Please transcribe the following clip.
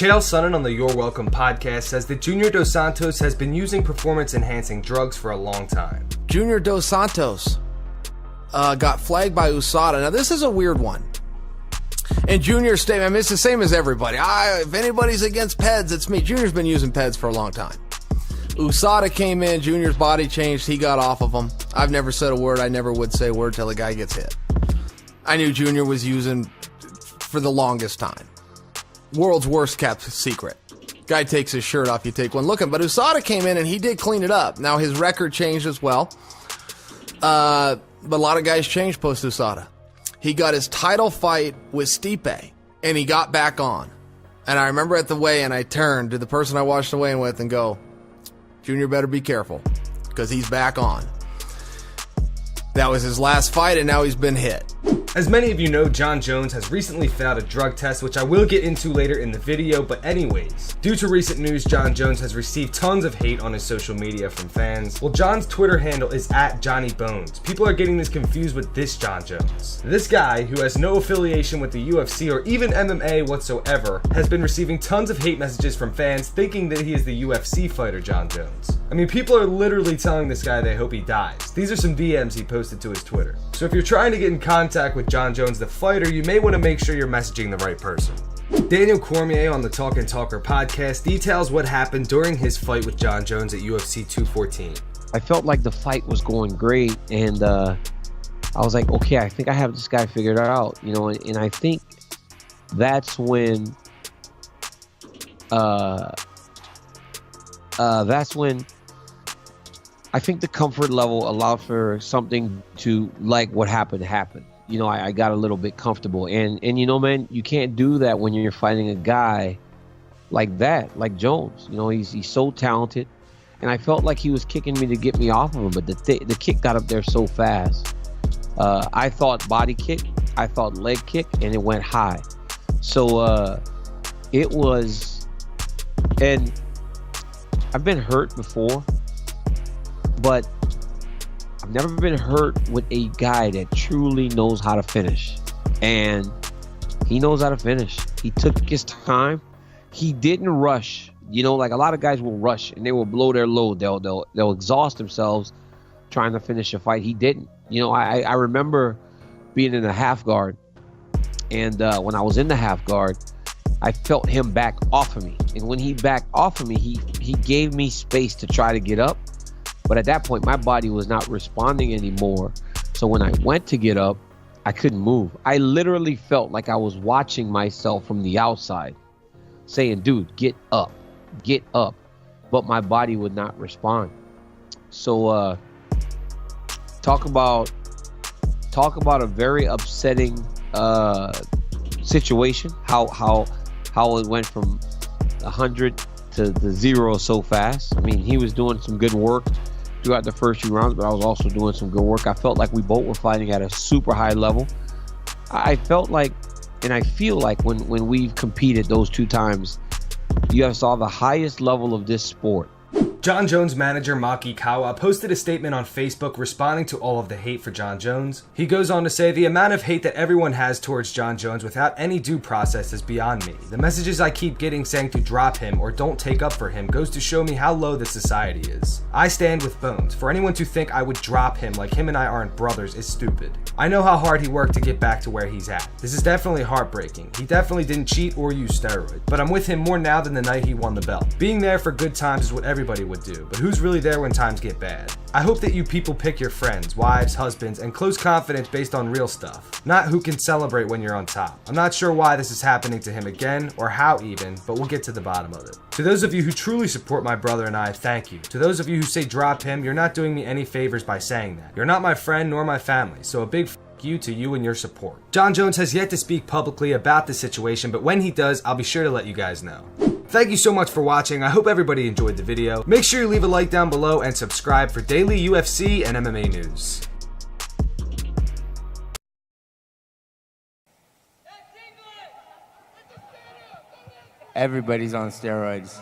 Chael Sonnen on the You're Welcome podcast says that Junior Dos Santos has been using performance-enhancing drugs for a long time. Junior Dos Santos got flagged by USADA. Now, this is a weird one. And Junior's statement, I mean, it's the same as everybody. If anybody's against PEDs, it's me. Junior's been using PEDs for a long time. USADA came in, Junior's body changed, he got off of them. I've never said a word. I never would say a word till a guy gets hit. I knew Junior was using for the longest time. World's worst kept secret. Guy takes his shirt off, you take one look at him. But USADA came in and he did clean it up. Now his record changed as well. But a lot of guys changed post USADA. He got his title fight with Stipe and he got back on. And I remember at the weigh-in, I turned to the person I watched the weigh-in with and go, Junior better be careful, because he's back on. That was his last fight, and now he's been hit. As many of you know, Jon Jones has recently failed a drug test, which I will get into later in the video, but anyways. Due to recent news, Jon Jones has received tons of hate on his social media from fans. Well, Jon's Twitter handle is @JohnnyBones. People are getting this confused with this Jon Jones. This guy, who has no affiliation with the UFC or even MMA whatsoever, has been receiving tons of hate messages from fans thinking that he is the UFC fighter Jon Jones. I mean, people are literally telling this guy they hope he dies. These are some DMs he posted to his Twitter. So if you're trying to get in contact with Jon Jones the fighter, you may want to make sure you're messaging the right person. Daniel Cormier on the Talk and Talker podcast details what happened during his fight with Jon Jones at UFC 214. I felt like the fight was going great, and I was like, okay, I think I have this guy figured out, you know, and I think that's when I think the comfort level allowed for something to, like what happened to happen. You know, I got a little bit comfortable. And you know, man, you can't do that when you're fighting a guy like that, like Jones. You know, he's so talented. And I felt like he was kicking me to get me off of him, but the kick got up there so fast. I thought body kick, I thought leg kick, and it went high. So it was, and I've been hurt before, but I've never been hurt with a guy that truly knows how to finish. And he knows how to finish. He took his time. He didn't rush. You know, like a lot of guys will rush and they will blow their load. They'll exhaust themselves trying to finish a fight. He didn't. You know, I remember being in the half guard, and when I was in the half guard, I felt him back off of me. And when he backed off of me, he gave me space to try to get up. But at that point, my body was not responding anymore. So when I went to get up, I couldn't move. I literally felt like I was watching myself from the outside saying, dude, get up, get up. But my body would not respond. So talk about a very upsetting situation. How it went from 100 to the 0 so fast. I mean, he was doing some good work throughout the first few rounds, but I was also doing some good work. I felt like we both were fighting at a super high level. I felt like, and I feel like when we've competed those two times, you have saw the highest level of this sport. Jon Jones manager Maki Kawa posted a statement on Facebook responding to all of the hate for Jon Jones. He goes on to say, the amount of hate that everyone has towards Jon Jones without any due process is beyond me. The messages I keep getting saying to drop him or don't take up for him goes to show me how low the society is. I stand with Bones. For anyone to think I would drop him like him and I aren't brothers is stupid. I know how hard he worked to get back to where he's at. This is definitely heartbreaking. He definitely didn't cheat or use steroids, but I'm with him more now than the night he won the belt. Being there for good times is what everybody would do, but who's really there when times get bad? I hope that you people pick your friends, wives, husbands, and close confidence based on real stuff, not who can celebrate when you're on top. I'm not sure why this is happening to him again, or how even, but we'll get to the bottom of it. To those of you who truly support my brother and I, thank you. To those of you who say drop him, you're not doing me any favors by saying that. You're not my friend nor my family, so a big you to you and your support. Jon Jones has yet to speak publicly about the situation, but when he does, I'll be sure to let you guys know. Thank you so much for watching. I hope everybody enjoyed the video. Make sure you leave a like down below and subscribe for daily UFC and MMA news. Everybody's on steroids.